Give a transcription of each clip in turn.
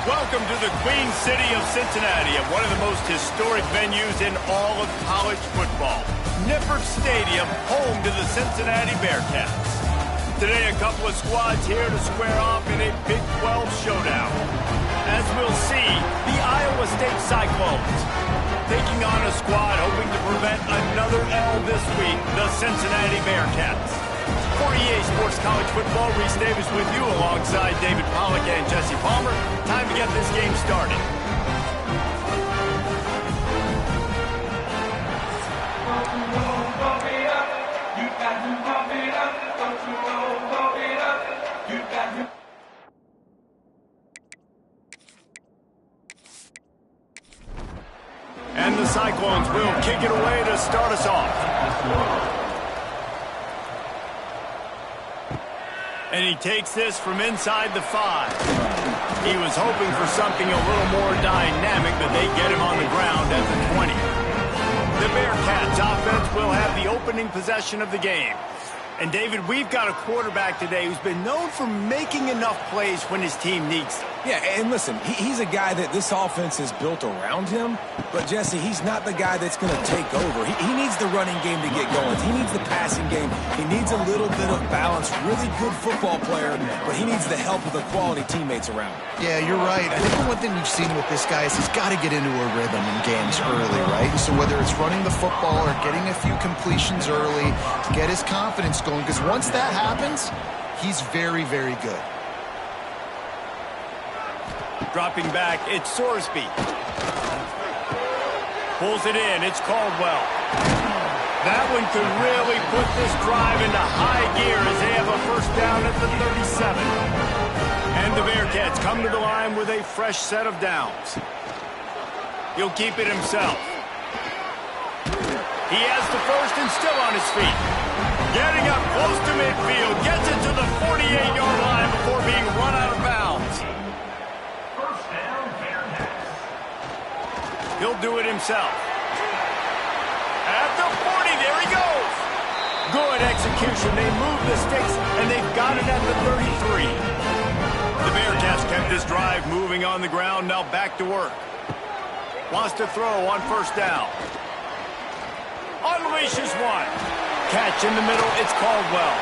Welcome to the Queen City of Cincinnati at one of the most historic venues in all of college football. Nippert Stadium, home to the Cincinnati Bearcats. Today, a couple of squads here to square off in a Big 12 showdown. As we'll see, the Iowa State Cyclones taking on a squad hoping to prevent another L this week, the Cincinnati Bearcats. For EA Sports College Football, Reese Davis with you alongside David Pollack and Jesse Palmer. Time to get this game started. And the Cyclones will kick it away to start us off. And he takes this from inside the 5. He was hoping for something a little more dynamic, but they get him on the ground at the 20. The Bearcats offense will have the opening possession of the game. And David, we've got a quarterback today who's been known for making enough plays when his team needs them. Yeah, and listen, he's a guy that this offense is built around him. But, Jesse, he's not the guy that's going to take over. He needs the running game to get going. He needs the passing game. He needs a little bit of balance. Really good football player, but he needs the help of the quality teammates around him. Yeah, you're right. I think the one thing we've seen with this guy is he's got to get into a rhythm in games early, right? So whether it's running the football or getting a few completions early to get his confidence going, because once that happens, he's very, very good. Dropping back, it's Sorsby. Pulls it in, it's Caldwell. That one could really put this drive into high gear as they have a first down at the 37. And the Bearcats come to the line with a fresh set of downs. He'll keep it himself. He has the first and still on his feet. Getting up close to midfield, gets it to the 48-yard line before being run out of bounds. He'll do it himself. At the 40, there he goes. Good execution. They move the sticks, and they've got it at the 33. The Bearcats kept this drive moving on the ground, now back to work. Wants to throw on first down. Unleashes one. Catch in the middle, it's Caldwell.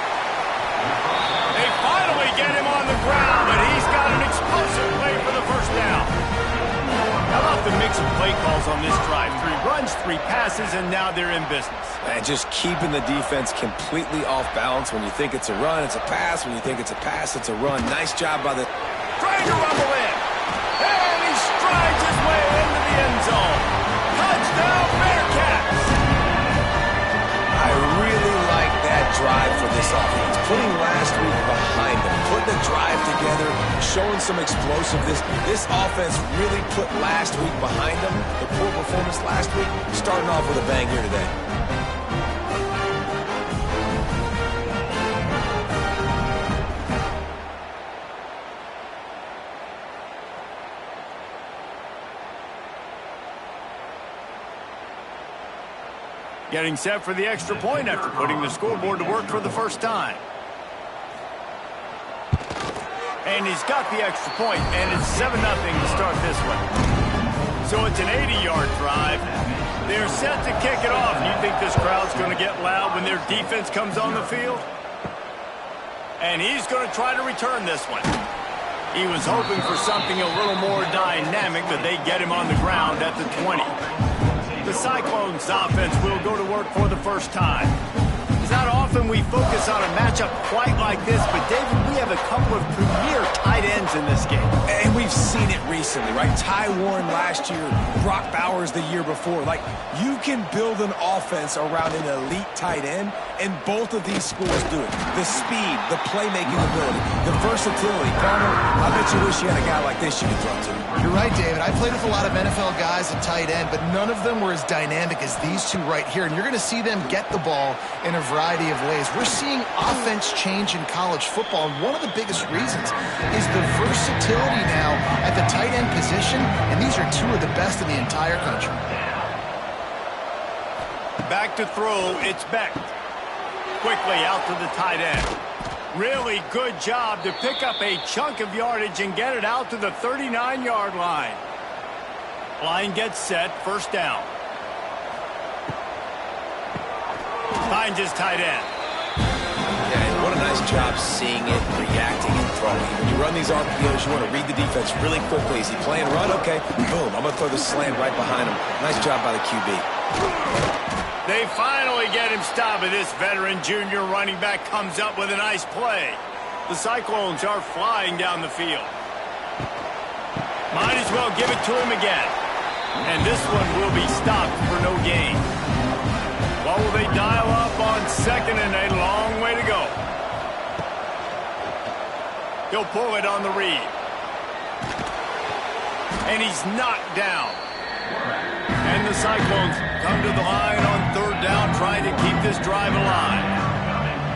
They finally get him on the ground, but he's got an explosive play for the first down. How about the mix of play calls on this drive? 3 runs, 3 passes, and now they're in business. And just keeping the defense completely off balance. When you think it's a run, it's a pass. When you think it's a pass, it's a run. Nice job by the... Trying to rumble in. And he strides his way into the end zone. Touchdown, Bearcats! I really like that drive for this offense. Putting last week behind them, putting the drive together, showing some explosiveness. This offense really put last week behind them. The poor performance last week, starting off with a bang here today. Getting set for the extra point after putting the scoreboard to work for the first time. And he's got the extra point, and it's 7-0 to start this one. So it's an 80-yard drive. They're set to kick it off. You think this crowd's going to get loud when their defense comes on the field? And he's going to try to return this one. He was hoping for something a little more dynamic, but they get him on the ground at the 20. The Cyclones offense will go to work for the first time. It's not often we focus on a matchup quite like this, but David, we have a couple of premier tight ends in this game. And we've seen it recently, right? Ty Warren last year, Brock Bowers the year before. Like, you can build an offense around an elite tight end, and both of these schools do it. The speed, the playmaking ability, the versatility. Palmer, I bet you wish you had a guy like this you could throw to. You're right, David. I played with a lot of NFL guys at tight end, but none of them were as dynamic as these two right here. And you're going to see them get the ball in a variety of ways. We're seeing offense change in college football, and one of the biggest reasons is the versatility now at the tight end position, and these are two of the best in the entire country. Back to throw, it's Beck. Quickly out to the tight end. Really good job to pick up a chunk of yardage and get it out to the 39-yard line. Line gets set, first down. Finds his tight end. Yeah, and what a nice job seeing it, reacting, and throwing. When you run these RPOs, you want to read the defense really quickly. Is he playing run? Okay, boom, I'm going to throw the slant right behind him. Nice job by the QB. They finally get him stopped, and this veteran junior running back comes up with a nice play. The Cyclones are flying down the field. Might as well give it to him again. And this one will be stopped for no gain. What will they dial up on second and a long way to go? He'll pull it on the read. And he's knocked down. And the Cyclones come to the line on third down, trying to keep this drive alive.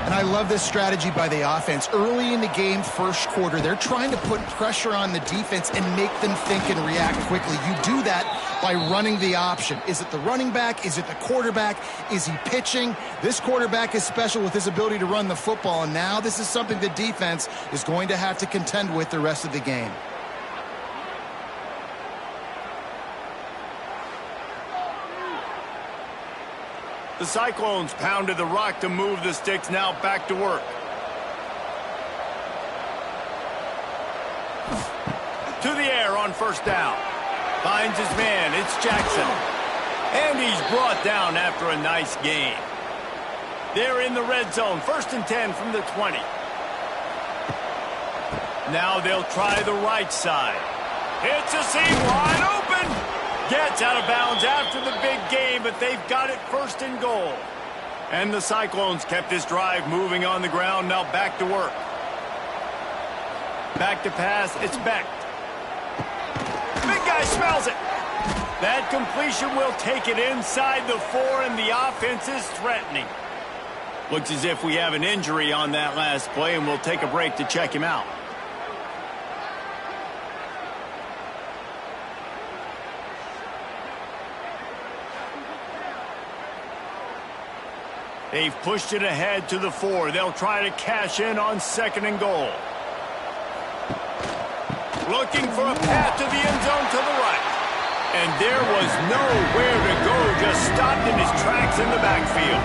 And I love this strategy by the offense. Early in the game, first quarter, they're trying to put pressure on the defense and make them think and react quickly. You do that by running the option. Is it the running back? Is it the quarterback? Is he pitching? This quarterback is special with his ability to run the football, and now this is something the defense is going to have to contend with the rest of the game. The Cyclones pounded the rock to move the sticks, now back to work. To the air on first down. Finds his man, it's Jackson. And he's brought down after a nice gain. They're in the red zone, 1st and 10 from the 20. Now they'll try the right side. It's a seam, wide open. Gets out of bounds after the big game, but they've got it 1st and goal. And the Cyclones kept this drive moving on the ground, now back to work. Back to pass, it's Beck. Big guy smells it. That completion will take it inside the 4, and the offense is threatening. Looks as if we have an injury on that last play, and we'll take a break to check him out. They've pushed it ahead to the 4. They'll try to cash in on 2nd and goal. Looking for a path to the end zone to the right. And there was nowhere to go, just stopped in his tracks in the backfield.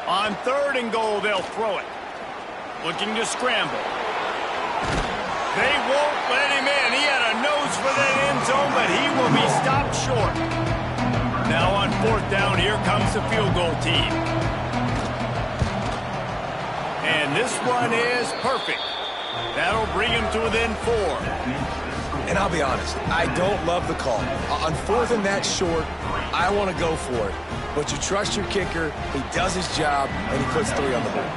On 3rd and goal, they'll throw it. Looking to scramble. They won't let him in. He had a nose for that end zone, but he will be stopped short. Now on 4th down, here comes the field goal team. And this one is perfect. That'll bring him to within 4. And I'll be honest, I don't love the call. On 4th and that short, I want to go for it. But you trust your kicker, he does his job, and he puts 3 on the board.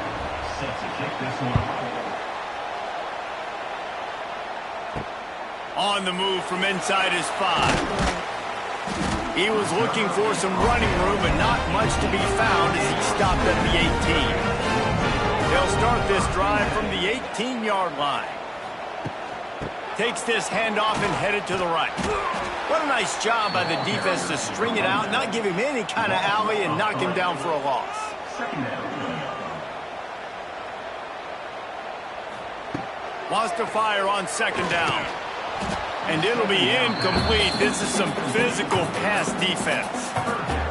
On the move from inside his 5. He was looking for some running room, but not much to be found as he stopped at the 18. They'll start this drive from the 18-yard line. Takes this handoff and headed to the right. What a nice job by the defense to string it out, not give him any kind of alley, and knock him down for a loss. Wants to fire on 2nd down. And it'll be incomplete. This is some physical pass defense.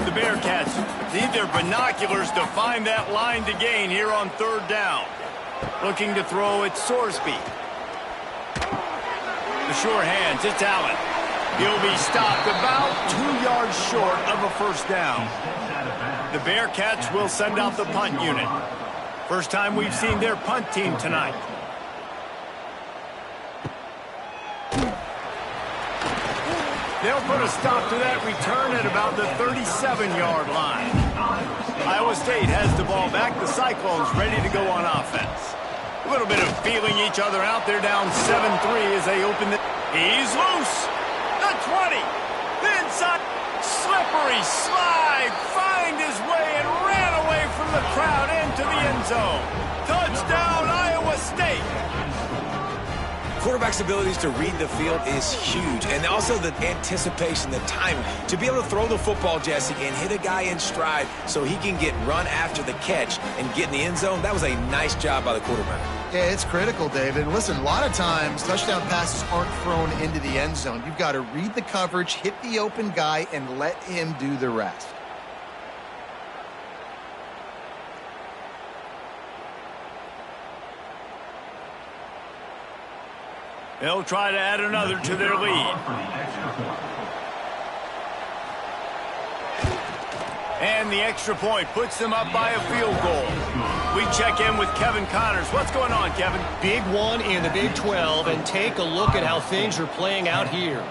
The Bearcats need their binoculars to find that line to gain here on 3rd down. Looking to throw it, Sorsby. The sure hands, it's Allen. He'll be stopped about 2 yards short of a 1st down. The Bearcats will send out the punt unit. First time we've seen their punt team tonight. They'll put a stop to that return at about the 37-yard line. Iowa State has the ball back. The Cyclones ready to go on offense. A little bit of feeling each other out. They're down 7-3 as they open the... He's loose. The 20. The inside. Slippery slide. Find his way and ran away from the crowd into the end zone. Touchdown, Iowa State. quarterback's abilities to read the field is huge. And also the anticipation, the timing. To be able to throw the football, Jesse, and hit a guy in stride so he can get run after the catch and get in the end zone, that was a nice job by the quarterback. Yeah, it's critical, David. Listen, a lot of times touchdown passes aren't thrown into the end zone. You've got to read the coverage, hit the open guy, and let him do the rest. They'll try to add another to their lead. And the extra point puts them up by a field goal. We check in with Kevin Connors. What's going on, Kevin? Big one in the Big 12, and take a look at how things are playing out here.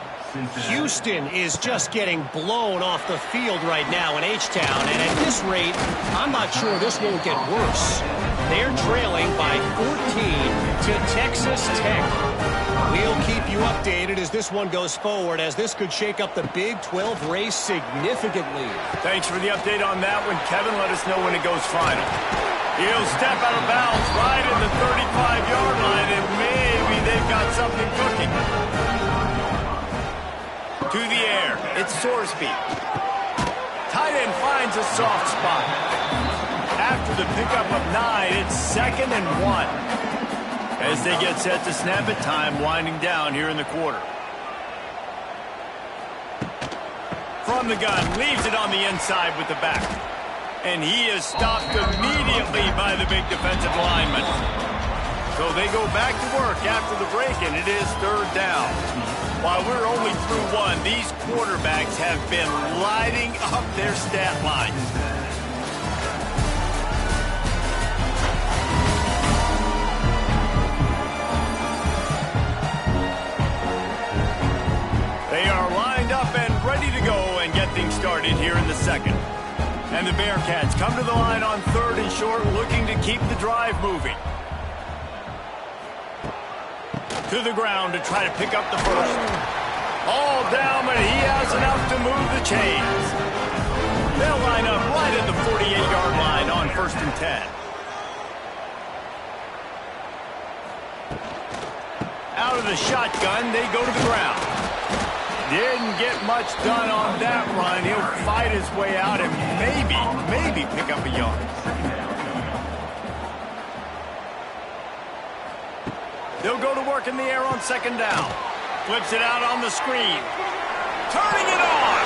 Houston is just getting blown off the field right now in H-Town, and at this rate, I'm not sure this won't get worse. They're trailing by 14 to Texas Tech. We'll keep you updated as this one goes forward, as this could shake up the Big 12 race significantly. Thanks for the update on that one, Kevin. Let us know when it goes final. He'll step out of bounds right at the 35-yard line, and maybe they've got something cooking. To the air, it's Sorsby. Tight end finds a soft spot. After the pickup of 9, it's 2nd and 1. As they get set to snap it, time winding down here in the quarter. From the gun, leaves it on the inside with the back. And he is stopped immediately by the big defensive lineman. So they go back to work after the break, and it is 3rd down. While we're only through 1, these quarterbacks have been lighting up their stat line. They are lined up and ready to go and get things started here in the 2nd. And the Bearcats come to the line on 3rd and short, looking to keep the drive moving. To the ground to try to pick up the first. All down, but he has enough to move the chains. They'll line up right at the 48-yard line on 1st and 10. Out of the shotgun, they go to the ground. Didn't get much done on that run. He'll fight his way out and maybe pick up a yard. They'll go to work in the air on 2nd down. Flips it out on the screen. Turning it on!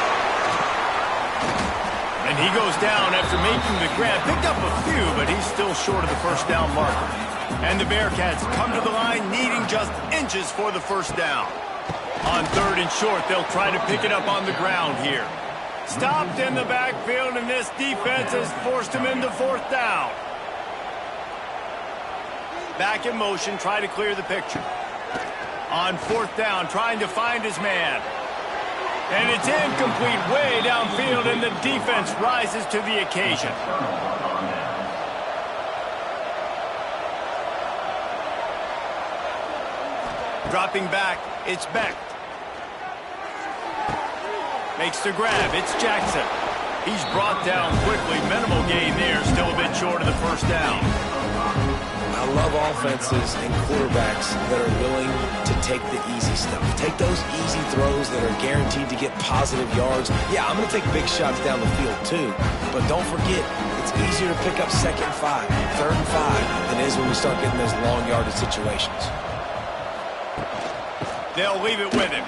And he goes down after making the grab. Picked up a few, but he's still short of the 1st down marker. And the Bearcats come to the line needing just inches for the 1st down. On 3rd and short, they'll try to pick it up on the ground here. Stopped in the backfield, and this defense has forced him into 4th down. Back in motion, try to clear the picture. On 4th down, trying to find his man. And it's incomplete way downfield, and the defense rises to the occasion. Dropping back, it's Beck. Makes the grab, it's Jackson. He's brought down quickly. Minimal gain there, still a bit short of the 1st down. I love offenses and quarterbacks that are willing to take the easy stuff. Take those easy throws that are guaranteed to get positive yards. Yeah, I'm going to take big shots down the field too, but don't forget, it's easier to pick up 2nd and 5, 3rd and 5 than it is when we start getting those long yardage situations. They'll leave it with him.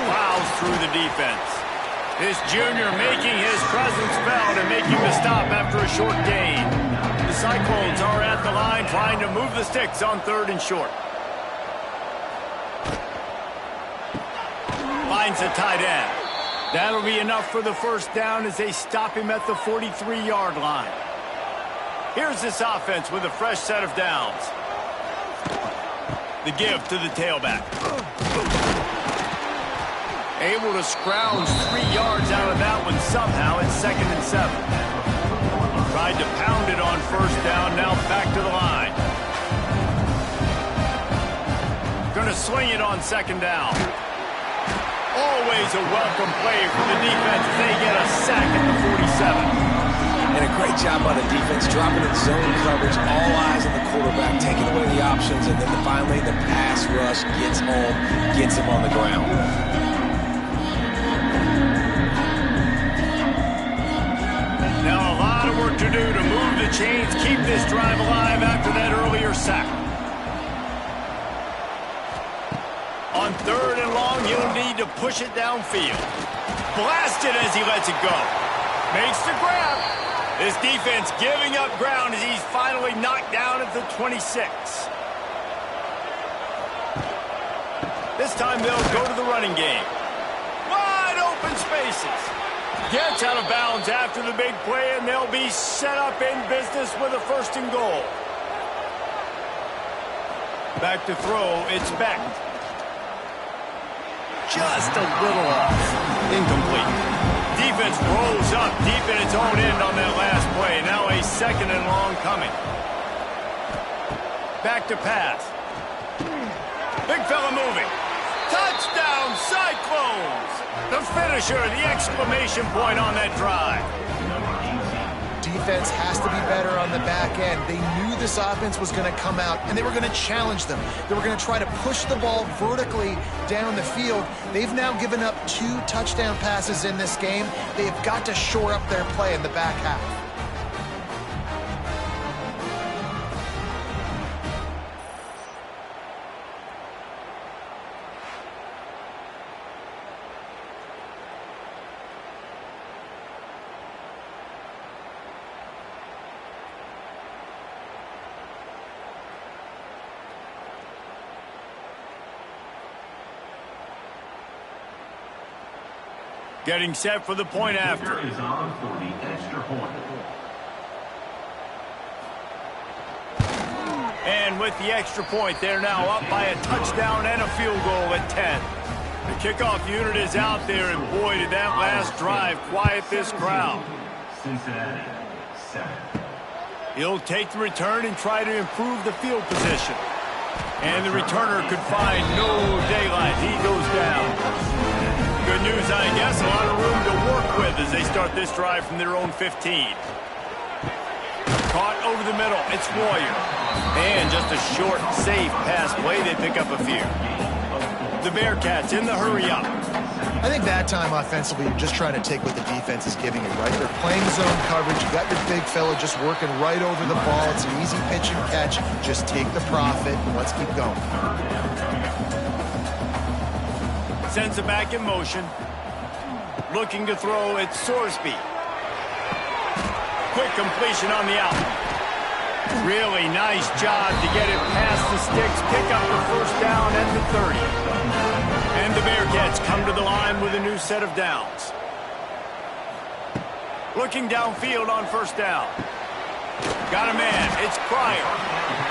Plows through the defense. This junior making his presence felt and making the stop after a short gain. The Cyclones are at the line trying to move the sticks on 3rd and short. Finds a tight end. That'll be enough for the 1st down as they stop him at the 43-yard line. Here's this offense with a fresh set of downs. The give to the tailback. Able to scrounge 3 yards out of that one somehow. It's 2nd and 7. Tried to pound it on 1st down, now back to the line. Going to sling it on 2nd down. Always a welcome play for the defense as they get a sack at the 47. And a great job by the defense, dropping in zone coverage, all eyes on the quarterback, taking away the options, and then finally the pass rush gets home, gets him on the ground. Now a lot of work to do to move the chains, keep this drive alive after that earlier sack. On 3rd and long, he'll need to push it downfield. Blasted as he lets it go. Makes the grab. This defense giving up ground as he's finally knocked down at the 26. This time they'll go to the running game. Wide open spaces. Gets out of bounds after the big play, and they'll be set up in business with a 1st and goal. Back to throw, it's Beck. Just a little off. Incomplete. Defense rolls up deep in its own end on that last play. Now a 2nd and long coming. Back to pass. Big fella moving. Touchdown, Cyclones! The finisher, the exclamation point on that drive. Defense has to be better on the back end. They knew this offense was going to come out, and they were going to challenge them. They were going to try to push the ball vertically down the field. They've now given up 2 touchdown passes in this game. They've got to shore up their play in the back half. Getting set for the point after. Is on for the extra point. And with the extra point, they're now up by a touchdown and a field goal at 10. The kickoff unit is out there, and boy, did that last drive quiet this crowd. Cincinnati, 7. He'll take the return and try to improve the field position. And the returner could find no daylight. He goes down. Good news, I guess. A lot of room to work with as they start this drive from their own 15. Caught over the middle. It's Warrior. And just a short, safe pass play. They pick up a few. The Bearcats in the hurry up. I think that time offensively, you're just trying to take what the defense is giving you, right? They're playing zone coverage. You got your big fella just working right over the ball. It's an easy pitch and catch. Just take the profit and let's keep going. Sends it back in motion. Looking to throw, it's Sorsby. Quick completion on the out. Really nice job to get it past the sticks, pick up the 1st down at the 30. And the Bearcats come to the line with a new set of downs. Looking downfield on 1st down. Got a man, it's Pryor.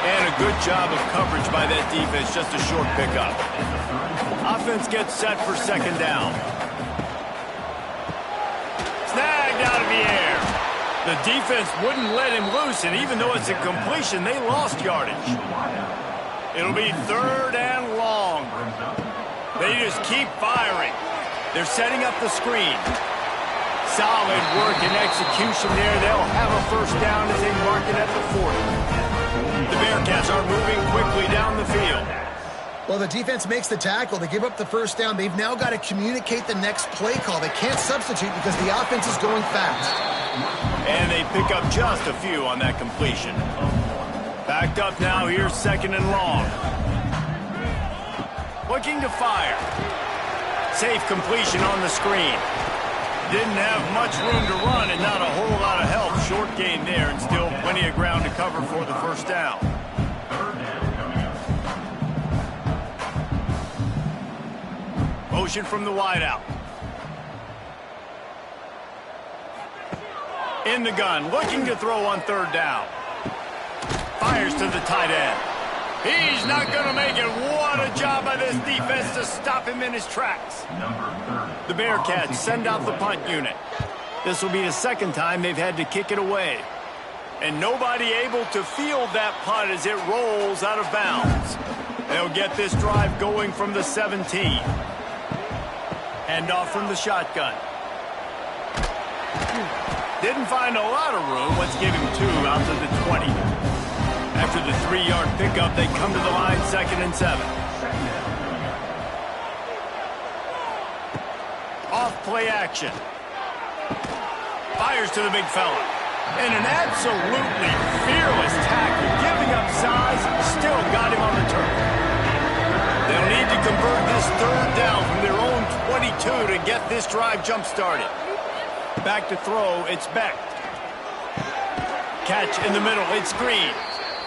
And a good job of coverage by that defense, just a short pickup. Offense gets set for 2nd down. Snagged out of the air. The defense wouldn't let him loose, and even though it's a completion, they lost yardage. It'll be 3rd and long. They just keep firing. They're setting up the screen. Solid work and execution there. They'll have a 1st down as they mark it at the 40. The Bearcats are moving quickly down the field. Well, the defense makes the tackle. They give up the 1st down. They've now got to communicate the next play call. They can't substitute because the offense is going fast. And they pick up just a few on that completion. Backed up now. Here's 2nd and long. Looking to fire. Safe completion on the screen. Didn't have much room to run and not a whole lot of help. Short gain there and still plenty of ground to cover for the 1st down. Motion from the wideout. In the gun, looking to throw on 3rd down. Fires to the tight end. He's not going to make it. What a job by this defense to stop him in his tracks. The Bearcats send out the punt unit. This will be the 2nd time they've had to kick it away. And nobody able to field that punt as it rolls out of bounds. They'll get this drive going from the 17. Hand off from the shotgun. Didn't find a lot of room. Let's give him 2 out to the 20. After the 3-yard pickup, they come to the line, 2nd and 7. Off play action. Fires to the big fella. And an absolutely fearless tackle, giving up size, still got him on the turf. They'll need to convert this 3rd down from their own 22 to get this drive jump-started. Back to throw, it's Beck. Catch in the middle, it's Green.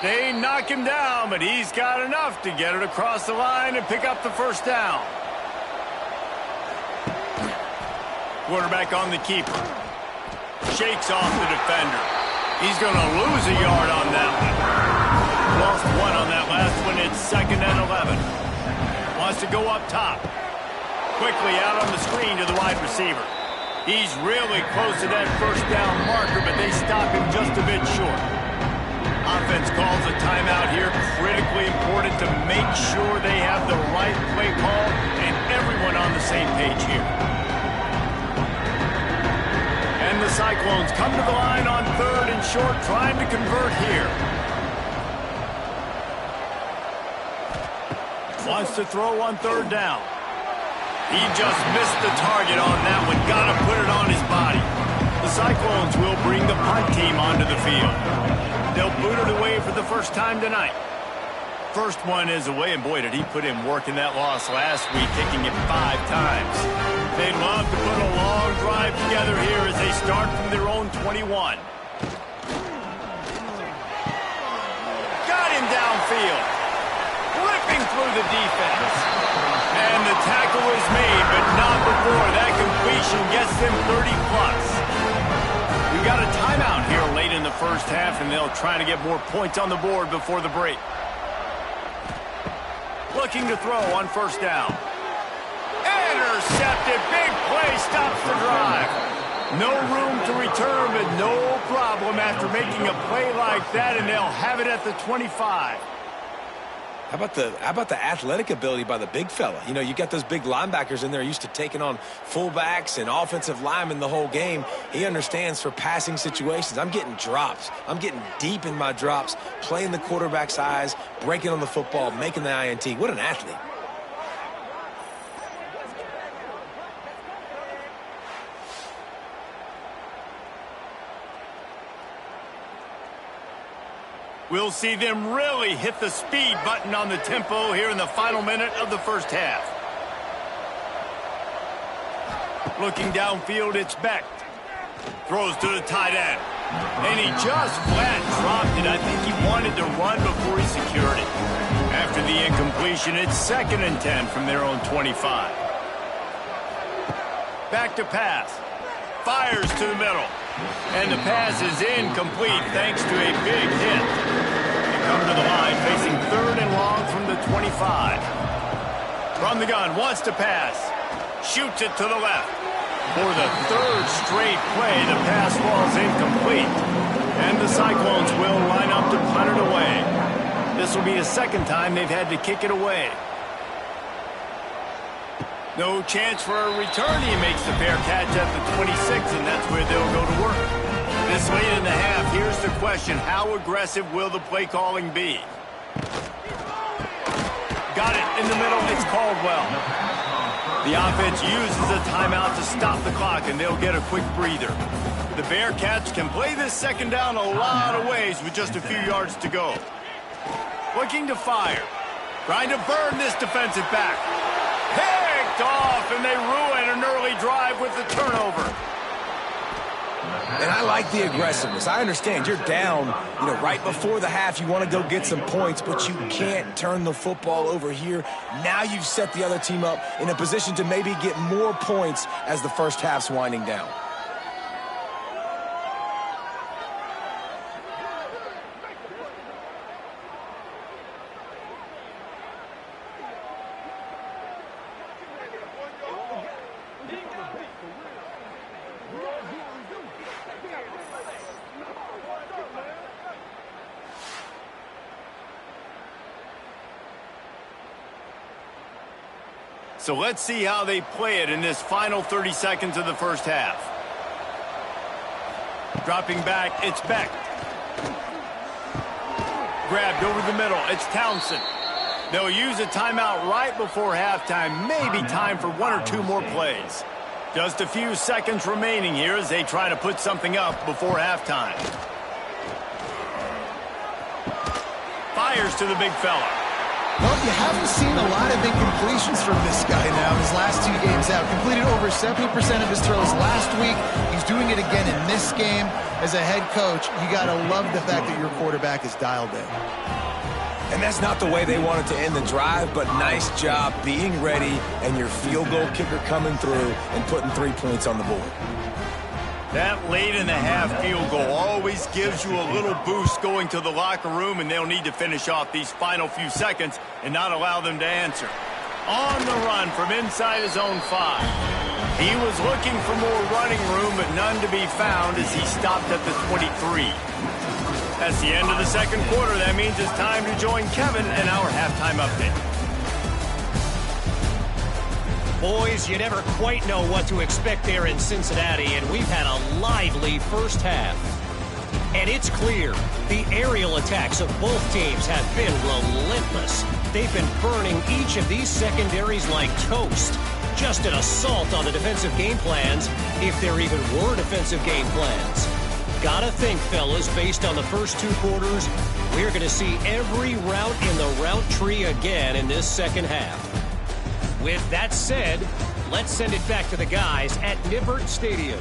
They knock him down, but he's got enough to get it across the line and pick up the 1st down. Quarterback on the keeper. Shakes off the defender. He's going to lose a yard on that one. Lost 1 on that last one. It's 2nd and 11. Wants to go up top. Quickly out on the screen to the wide receiver. He's really close to that 1st down marker, but they stop him just a bit short. Offense calls a timeout here. Critically important to make sure they have the right play call and everyone on the same page here. And the Cyclones come to the line on 3rd and short, trying to convert here. Wants to throw on 3rd down. He just missed the target on that one. Got to put it on his body. The Cyclones will bring the punt team onto the field. They'll boot it away for the 1st time tonight. First one is away, and boy, did he put in work in that loss last week, kicking it 5 times. They'd love to put a long drive together here as they start from their own 21. Got him downfield. Ripping through the defense. And the tackle is made, but not before that completion gets them 30-plus. We've got a timeout here late in the 1st half, and they'll try to get more points on the board before the break. Looking to throw on 1st down. Intercepted. Big play stops the drive. No room to return, but no problem after making a play like that, and they'll have it at the 25. How about the athletic ability by the big fella? You know, you got those big linebackers in there used to taking on fullbacks and offensive linemen the whole game. He understands for passing situations. I'm getting drops. I'm getting deep in my drops, playing the quarterback's eyes, breaking on the football, making the INT. What an athlete. We'll see them really hit the speed button on the tempo here in the final minute of the 1st half. Looking downfield, it's Beck. Throws to the tight end. And he just flat dropped it. I think he wanted to run before he secured it. After the incompletion, it's 2nd and 10 from their own 25. Back to pass. Fires to the middle. And the pass is incomplete thanks to a big hit. They come to the line facing 3rd and long from the 25. From the gun, wants to pass. Shoots it to the left. For the 3rd straight play, the pass falls incomplete. And the Cyclones will line up to punt it away. This will be the 2nd time they've had to kick it away. No chance for a return. He makes the fair catch at the 26, and that's where they'll go to work. This late in the half, here's the question. How aggressive will the play calling be? Got it in the middle. It's Caldwell. The offense uses a timeout to stop the clock, and they'll get a quick breather. The Bearcats can play this 2nd down a lot of ways with just a few yards to go. Looking to fire. Trying to burn this defensive back. Picked off, and they ruin an early drive with the turnover. And I like the aggressiveness. I understand you're down, right before the half. You want to go get some points, but you can't turn the football over here. Now you've set the other team up in a position to maybe get more points as the 1st half's winding down. So let's see how they play it in this final 30 seconds of the 1st half. Dropping back, it's Beck. Grabbed over the middle, it's Townsend. They'll use a timeout right before halftime. Maybe time for 1 or 2 more plays. Just a few seconds remaining here as they try to put something up before halftime. Fires to the big fella. Well, you haven't seen a lot of incompletions from this guy now his last 2 games out. Completed over 70% of his throws last week. He's doing it again in this game. As a head coach, you got to love the fact that your quarterback is dialed in. And that's not the way they wanted to end the drive, but nice job being ready and your field goal kicker coming through and putting 3 points on the board. That late in the half field goal always gives you a little boost going to the locker room, and they'll need to finish off these final few seconds and not allow them to answer. On the run from inside his own 5. He was looking for more running room, but none to be found as he stopped at the 23. That's the end of the second quarter. That means it's time to join Kevin in our halftime update. Boys, you never quite know what to expect there in Cincinnati, and we've had a lively first half. And it's clear, the aerial attacks of both teams have been relentless. They've been burning each of these secondaries like toast. Just an assault on the defensive game plans, if there even were defensive game plans. Gotta think, fellas, based on the first 2 quarters, we're going to see every route in the route tree again in this second half. With that said, let's send it back to the guys at Nippert Stadium.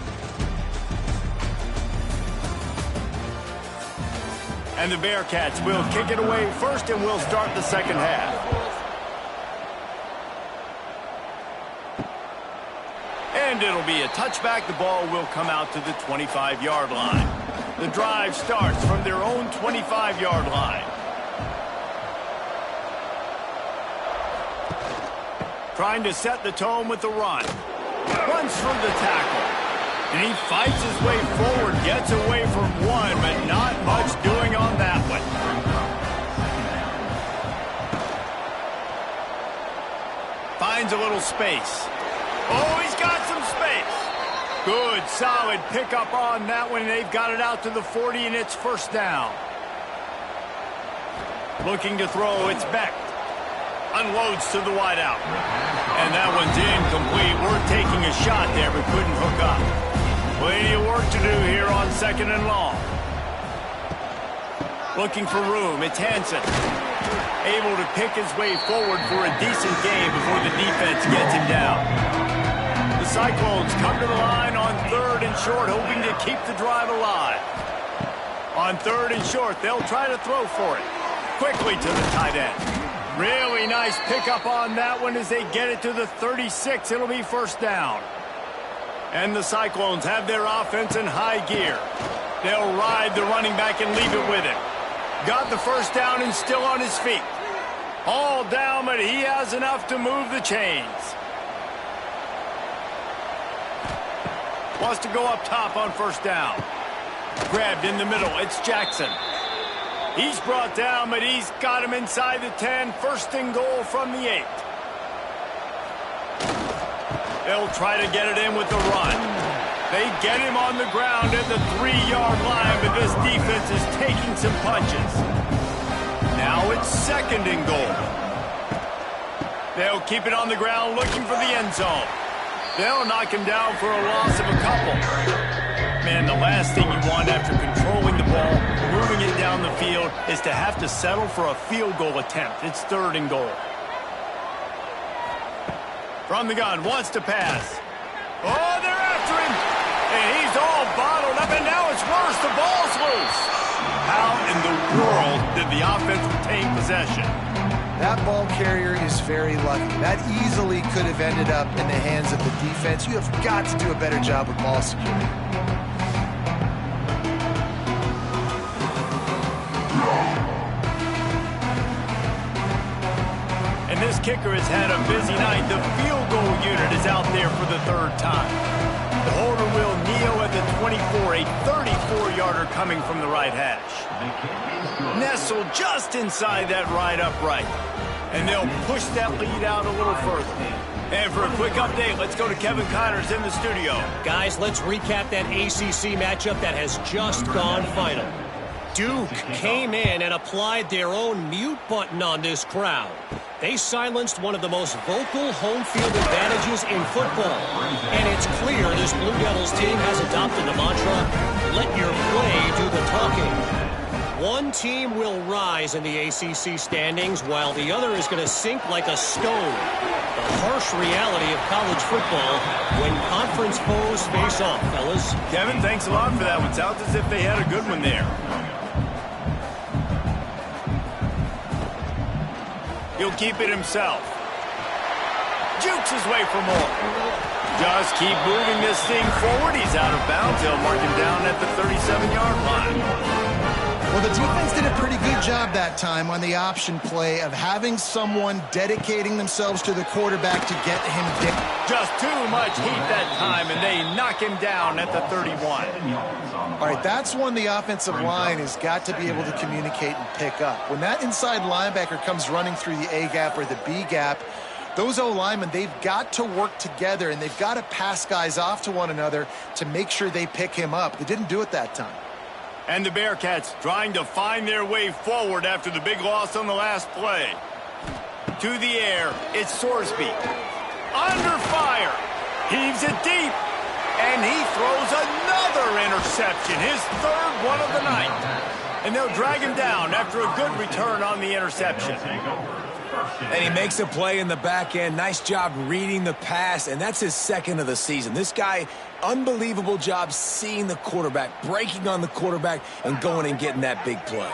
And the Bearcats will kick it away first, and we'll start the second half. And it'll be a touchback. The ball will come out to the 25-yard line. The drive starts from their own 25-yard line. Trying to set the tone with the run. Runs through the tackle. And he fights his way forward, gets away from one, but not much doing on that one. Finds a little space. Oh, he's got some space. Good, solid pickup on that one. They've got it out to the 40, and it's first down. Looking to throw, it's Beck. Unloads to the wideout. And that one's incomplete. We're taking a shot there, but couldn't hook up. Plenty of work to do here on 2nd and long. Looking for room. It's Hansen. Able to pick his way forward for a decent gain before the defense gets him down. The Cyclones come to the line on 3rd and short, hoping to keep the drive alive. On 3rd and short, they'll try to throw for it. Quickly to the tight end. Really nice pickup on that one as they get it to the 36. It'll be first down. And the Cyclones have their offense in high gear. They'll ride the running back and leave it with him. Got the first down and still on his feet. All down, but he has enough to move the chains. Wants to go up top on first down. Grabbed in the middle. It's Jackson. He's brought down, but he's got him inside the 10. First and goal from the 8. They'll try to get it in with the run. They get him on the ground at the 3-yard line, but this defense is taking some punches. Now it's 2nd and goal. They'll keep it on the ground looking for the end zone. They'll knock him down for a loss of a couple. Man, the last thing you want after controlling the ball, moving it down the field, is to have to settle for a field goal attempt. It's 3rd and goal. From the gun, wants to pass. Oh, they're after him. And he's all bottled up, and now it's worse. The ball's loose. How in the world did the offense retain possession? That ball carrier is very lucky. That easily could have ended up in the hands of the defense. You have got to do a better job with ball security. And this kicker has had a busy night. The field goal unit is out there for the 3rd time. The holder will kneel at the 24, a 34-yarder coming from the right hash. Nestled just inside that right upright. And they'll push that lead out a little further. And for a quick update, let's go to Kevin Connors in the studio. Guys, let's recap that ACC matchup that has just gone final. Duke came in and applied their own mute button on this crowd. They silenced one of the most vocal home field advantages in football. And it's clear this Blue Devils team has adopted the mantra, let your play do the talking. One team will rise in the ACC standings while the other is going to sink like a stone. The harsh reality of college football when conference foes face off, fellas. Kevin, thanks a lot for that one. Sounds as if they had a good one there. He'll keep it himself. Jukes his way for more. Just keep moving this thing forward. He's out of bounds. They'll mark him down at the 37-yard line. Well, the defense did a pretty good job that time on the option play of having someone dedicating themselves to the quarterback to get him down. Just too much heat that time, and they knock him down at the 31. All right, that's when the offensive line has got to be able to communicate and pick up. When that inside linebacker comes running through the A gap or the B gap, those O-linemen, they've got to work together, and they've got to pass guys off to one another to make sure they pick him up. They didn't do it that time. And the Bearcats trying to find their way forward after the big loss on the last play. To the air, it's Sorsby. Under fire. Heaves it deep. And he throws another interception, his third one of the night. And they'll drag him down after a good return on the interception. And he makes a play in the back end. Nice job reading the pass, and that's his second of the season. This guy, unbelievable job seeing the quarterback, breaking on the quarterback, and going and getting that big play.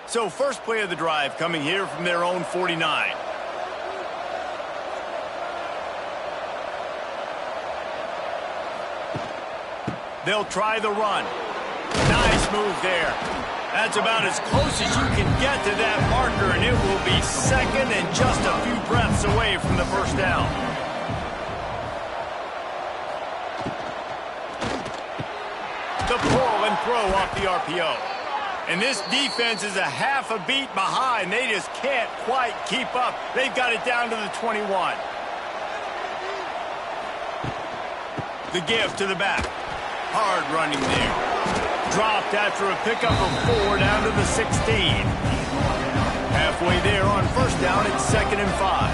So first play of the drive coming here from their own 49. They'll try the run. Nice move there. That's about as close as you can get to that marker, and it will be second and just a few breaths away from the first down. The pull and throw off the RPO. And this defense is a half a beat behind. They just can't quite keep up. They've got it down to the 21. The give to the back. Hard running there. Dropped after a pickup of 4 down to the 16. Halfway there on first down, it's 2nd and 5.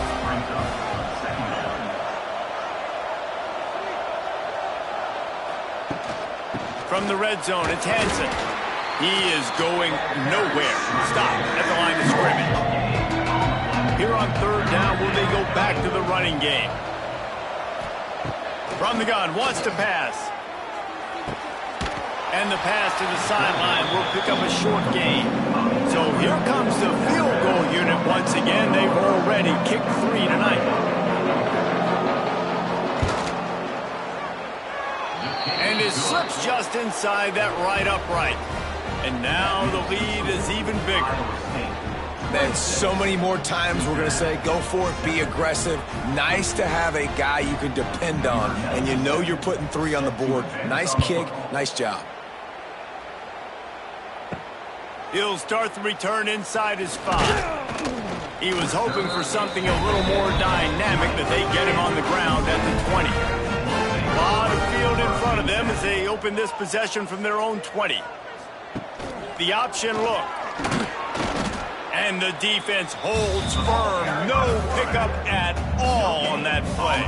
From the red zone, it's Hansen. He is going nowhere. Stop at the line of scrimmage. Here on third down, will they go back to the running game? From the gun, wants to pass. And the pass to the sideline will pick up a short gain. So here comes the field goal unit once again. They've already kicked 3 tonight. And it slips just inside that right upright. And now the lead is even bigger. And so many more times we're going to say, go for it, be aggressive. Nice to have a guy you can depend on, and you know you're putting 3 on the board. Nice kick, nice job. He'll start the return inside his 5. He was hoping for something a little more dynamic, but they get him on the ground at the 20. A lot of field in front of them as they open this possession from their own 20. The option look. And the defense holds firm. No pickup at all on that play.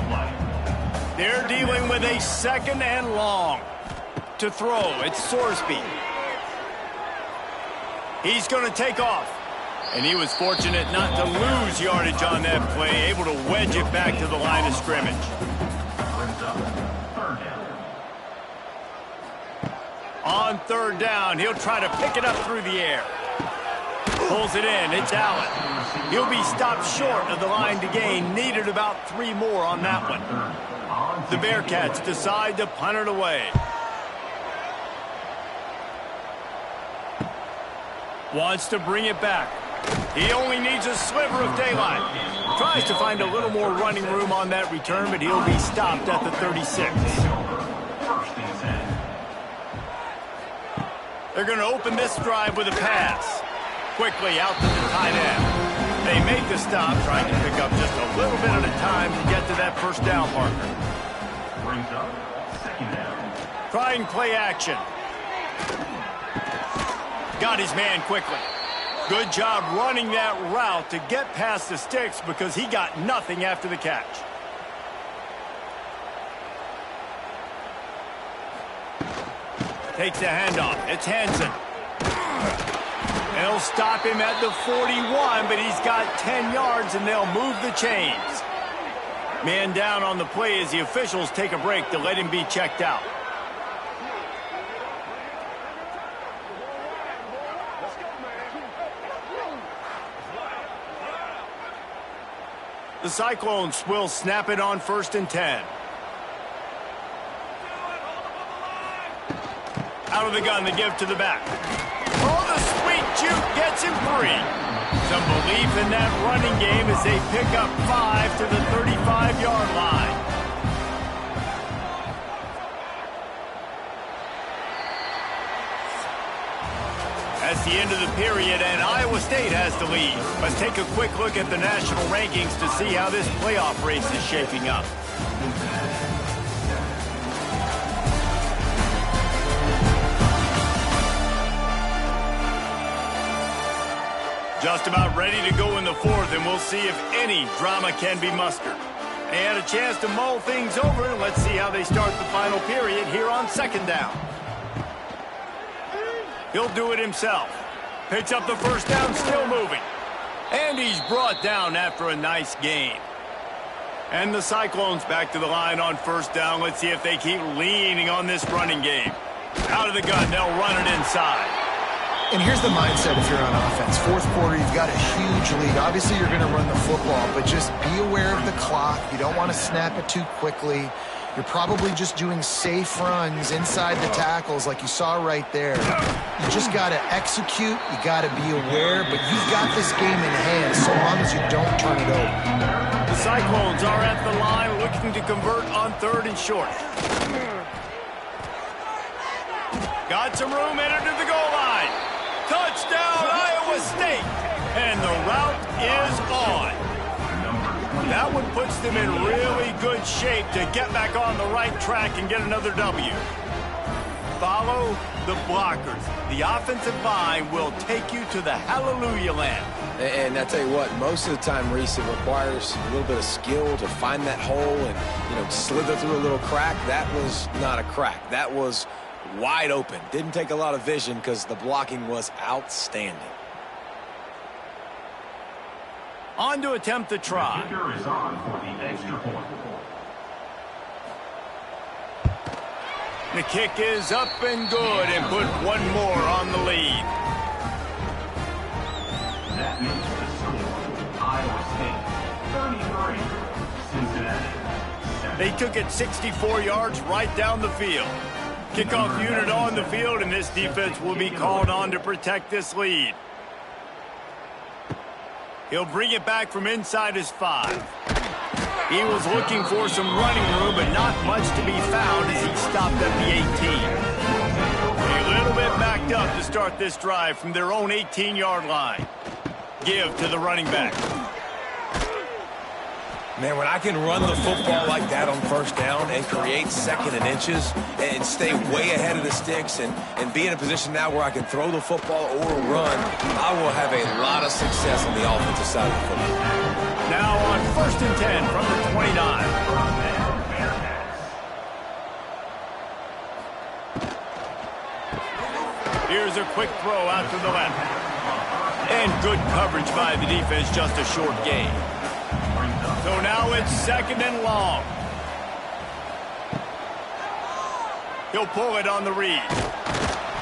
They're dealing with a 2nd and long. To throw, it's Sorsby. He's going to take off. And he was fortunate not to lose yardage on that play, able to wedge it back to the line of scrimmage. On third down, he'll try to pick it up through the air. Pulls it in, it's Allen. He'll be stopped short of the line to gain. Needed about 3 more on that one. The Bearcats decide to punt it away. Wants to bring it back. He only needs a sliver of daylight. Tries to find a little more running room on that return, but he'll be stopped at the 36. They're going to open this drive with a pass. Quickly out to the tight end. They make the stop, trying to pick up just a little bit at a time to get to that first down marker. Brings up second down. Trying play action. Got his man quickly. Good job running that route to get past the sticks because he got nothing after the catch. Takes the handoff. It's Hansen. They'll stop him at the 41, but he's got 10 yards, and they'll move the chains. Man down on the play as the officials take a break to let him be checked out. The Cyclones will snap it on 1st and 10. Out of the gun, the give to the back. Oh, the sweet juke gets him free. Some belief in that running game as they pick up 5 to the 35-yard line. That's the end of the period, and Iowa State has the lead. Let's take a quick look at the national rankings to see how this playoff race is shaping up. Just about ready to go in the fourth, and we'll see if any drama can be mustered. They had a chance to mull things over. Let's see how they start the final period here on 2nd down. He'll do it himself. Picks up the first down, still moving. And he's brought down after a nice gain. And the Cyclones back to the line on 1st down. Let's see if they keep leaning on this running game. Out of the gun, they'll run it inside. And here's the mindset if you're on offense. 4th quarter, you've got a huge lead. Obviously, you're going to run the football, but just be aware of the clock. You don't want to snap it too quickly. You're probably just doing safe runs inside the tackles like you saw right there. You just got to execute. You got to be aware, but you've got this game in hand so long as you don't turn it over. The Cyclones are at the line looking to convert on 3rd and short. Got some room, entered to the goal line. Touchdown, Iowa State. And the route is on. That one puts them in really good shape to get back on the right track and get another W. Follow the blockers. The offensive line will take you to the hallelujah land. And I tell you what, most of the time, Reese, it requires a little bit of skill to find that hole and, slither through a little crack. That was not a crack. That was wide open. Didn't take a lot of vision because the blocking was outstanding. On to attempt the try. The kicker is on for the extra point. The kick is up and good and put one more on the lead. That makes the score Iowa State 33, Cincinnati 7. They took it 64 yards right down the field. Kickoff unit on the field, and this defense will be called on to protect this lead. He'll bring it back from inside his 5. He was looking for some running room, but not much to be found as he stopped at the 18. A little bit backed up to start this drive from their own 18-yard line. Give to the running back. Man, when I can run the football like that on 1st down and create 2nd and inches and stay way ahead of the sticks and be in a position now where I can throw the football or run, I will have a lot of success on the offensive side of the football. Now on 1st and 10 from the 29. Here's a quick throw out to the left. And good coverage by the defense, just a short gain. So now it's 2nd and long. He'll pull it on the read.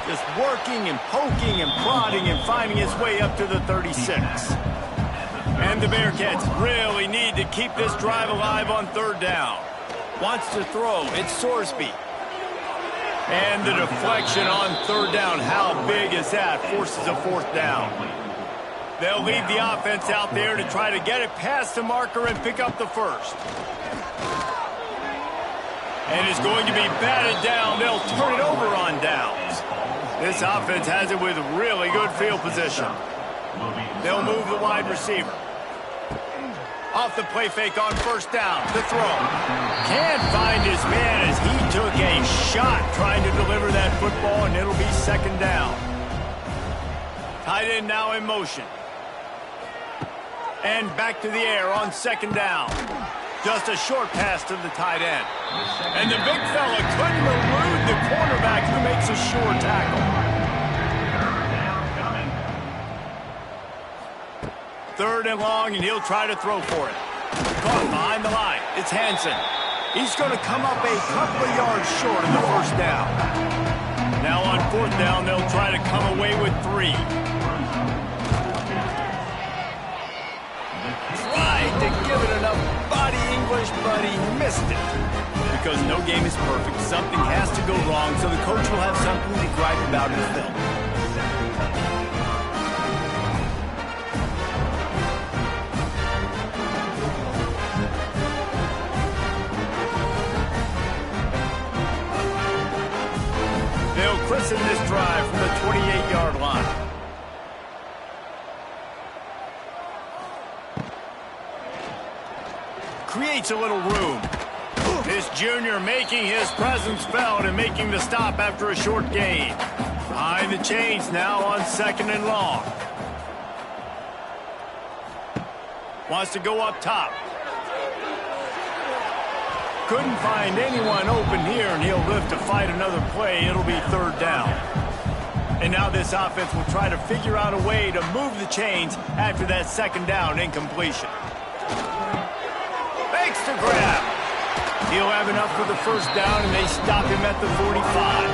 Just working and poking and prodding and finding his way up to the 36. And the Bearcats really need to keep this drive alive on 3rd down. Wants to throw. It's Sorsby. And the deflection on 3rd down. How big is that? Forces a 4th down. They'll leave the offense out there to try to get it past the marker and pick up the first. And it's going to be batted down. They'll turn it over on downs. This offense has it with really good field position. They'll move the wide receiver. Off the play fake on first down. The throw. Can't find his man as he took a shot trying to deliver that football, and it'll be second down. Tight end now in motion. And back to the air on second down. Just a short pass to the tight end. And the big fella couldn't elude the cornerback who makes a sure tackle. Third and long, and he'll try to throw for it. Caught behind the line. It's Hansen. He's going to come up a couple of yards short of the first down. Now on fourth down, they'll try to come away with 3. Tried to give it enough body English, but he missed it. Because no game is perfect, something has to go wrong, so the coach will have something to gripe about in the film. They'll christen this drive from the 28-yard line. Creates a little room. This junior making his presence felt and making the stop after a short gain. Behind the chains now on second and long. Wants to go up top. Couldn't find anyone open here, and he'll live to fight another play. It'll be third down. And now this offense will try to figure out a way to move the chains after that second down incompletion. Fakes to grab. He'll have enough for the first down, and they stop him at the 45.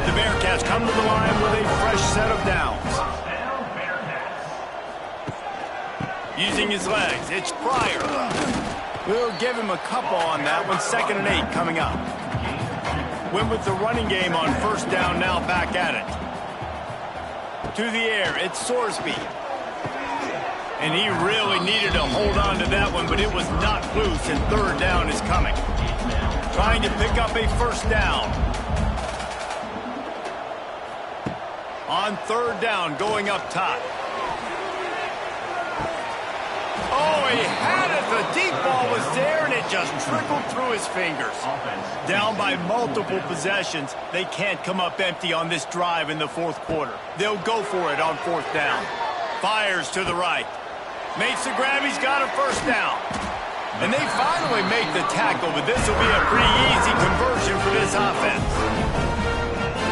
The Bearcats come to the line with a fresh set of downs. Using his legs, it's Pryor. We'll give him a couple on that one. 2nd and 8 coming up. Went with the running game on first down, now back at it. To the air, it's Sorsby. And he really needed to hold on to that one, but it was not loose, and third down is coming. Trying to pick up a first down. On third down, going up top. Oh, he had it. The deep ball was there, and it just trickled through his fingers. Down by multiple possessions. They can't come up empty on this drive in the fourth quarter. They'll go for it on fourth down. Fires to the right. Makes the grab. He's got a first down. And they finally make the tackle, but this will be a pretty easy conversion for this offense.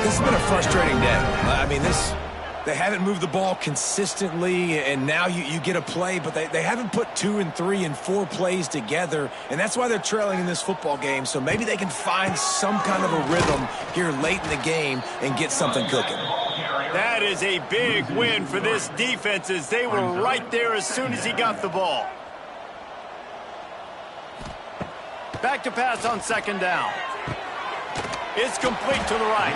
This has been a frustrating day. I mean, they haven't moved the ball consistently, and now you get a play, but they haven't put 2 and 3 and 4 plays together, and that's why they're trailing in this football game. So maybe they can find some kind of a rhythm here late in the game and get something cooking. That is a big win for this defense, as they were right there as soon as he got the ball. Back to pass on second down. It's complete to the right.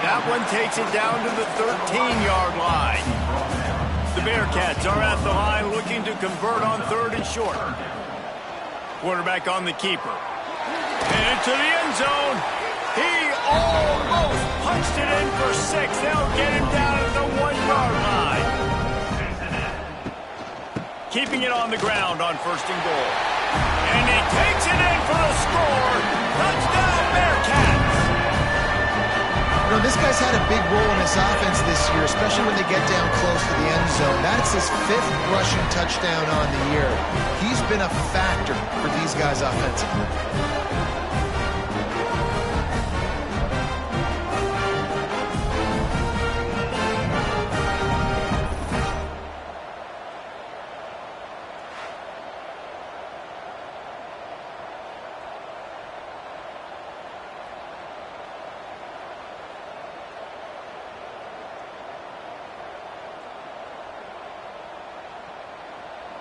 That one takes it down to the 13-yard line. The Bearcats are at the line looking to convert on third and short. Quarterback on the keeper. And into the end zone. He almost punched it in for 6. They'll get him down at the 1-yard line. Keeping it on the ground on first and goal. And he takes it in for the score. Touchdown, Bearcats. You know, this guy's had a big role in his offense this year, especially when they get down close to the end zone. That's his 5th rushing touchdown on the year. He's been a factor for these guys offensively.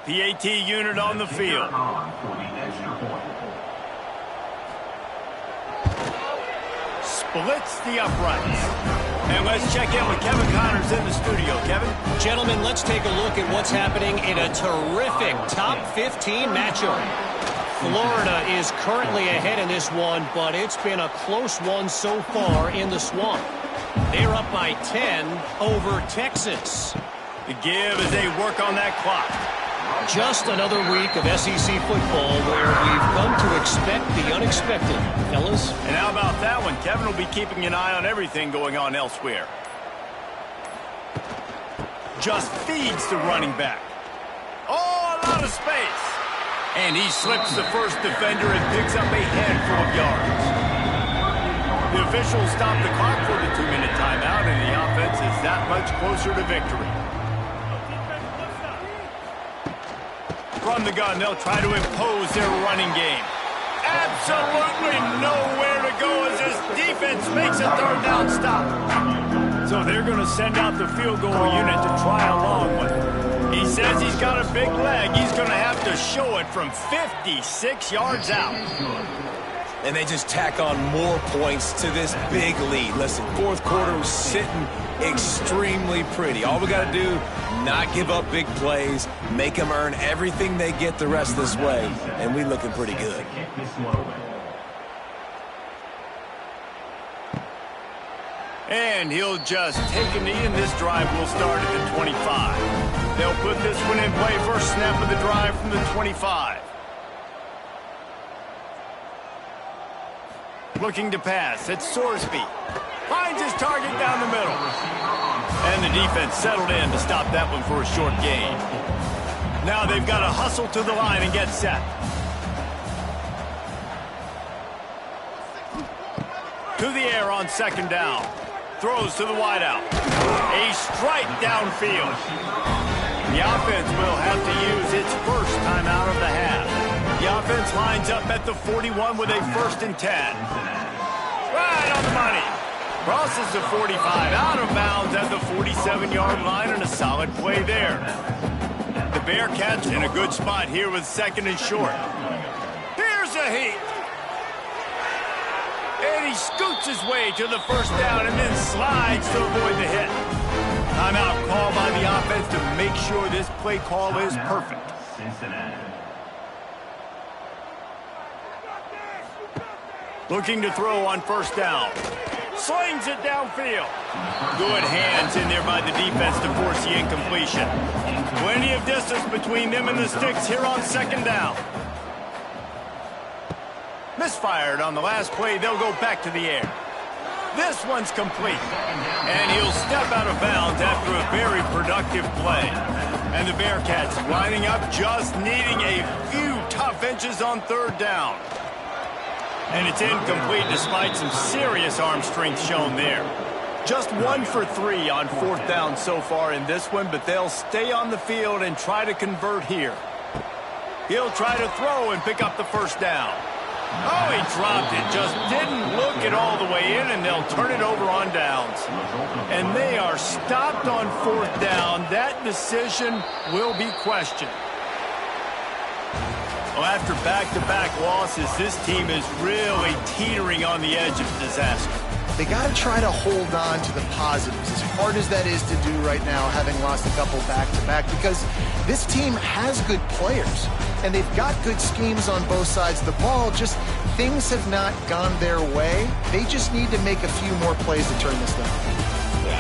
PAT unit on the field. Splits the uprights. And let's check in with Kevin Connors in the studio. Kevin? Gentlemen, let's take a look at what's happening in a terrific top 15 matchup. Florida is currently ahead in this one, but it's been a close one so far in the Swamp. They're up by 10 over Texas. The give as they work on that clock. Just another week of SEC football where we've come to expect the unexpected, fellas. And how about that one? Kevin will be keeping an eye on everything going on elsewhere. Just feeds the running back. Oh, a lot of space. And he slips the first defender and picks up a handful of yards. The officials stop the clock for the 2-minute timeout, and the offense is that much closer to victory. From the gun, they'll try to impose their running game. Absolutely nowhere to go as this defense makes a third down stop. So they're going to send out the field goal unit to try a long one. He says he's got a big leg. He's going to have to show it from 56 yards out. And they just tack on more points to this big lead. Listen, fourth quarter was sitting extremely pretty. All we got to do, not give up big plays, make them earn everything they get the rest of this way, and we looking pretty good. And he'll just take a knee, and this drive will start at the 25. They'll put this one in play. First snap of the drive from the 25. Looking to pass. It's Sorsby. Finds his target down the middle. And the defense settled in to stop that one for a short gain. Now they've got to hustle to the line and get set. To the air on second down. Throws to the wideout. A strike downfield. The offense will have to use its first time out of the half. The offense lines up at the 41 with a 1st and 10. Right on the money. Crosses the 45 out of bounds at the 47-yard line, and a solid play there. The Bearcats in a good spot here with 2nd and short. Here's a heat. And he scoots his way to the first down and then slides to avoid the hit. Timeout call by the offense to make sure this play call is perfect. Cincinnati. Looking to throw on first down. Slings it downfield. Good hands in there by the defense to force the incompletion. Plenty of distance between them and the sticks here on second down. Misfired on the last play. They'll go back to the air. This one's complete. And he'll step out of bounds after a very productive play. And the Bearcats lining up, just needing a few tough inches on third down. And it's incomplete despite some serious arm strength shown there. Just 1 for 3 on 4th down so far in this one, but they'll stay on the field and try to convert here. He'll try to throw and pick up the first down. Oh, he dropped it. Just didn't look it all the way in, and they'll turn it over on downs. And they are stopped on 4th down. That decision will be questioned. Well, after back-to-back losses, this team is really teetering on the edge of disaster. They got to try to hold on to the positives, as hard as that is to do right now, having lost a couple back-to-back, because this team has good players, and they've got good schemes on both sides of the ball. Just things have not gone their way. They just need to make a few more plays to turn this thing.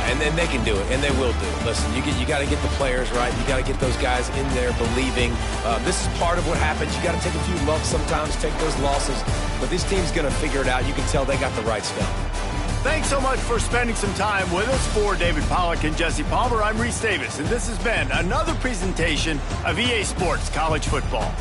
And then they can do it, and they will do it. Listen, you got to get the players right. You got to get those guys in there believing. This is part of what happens. You got to take a few lumps sometimes, take those losses. But this team's going to figure it out. You can tell they got the right stuff. Thanks so much for spending some time with us. For David Pollack and Jesse Palmer, I'm Reese Davis, and this has been another presentation of EA Sports College Football.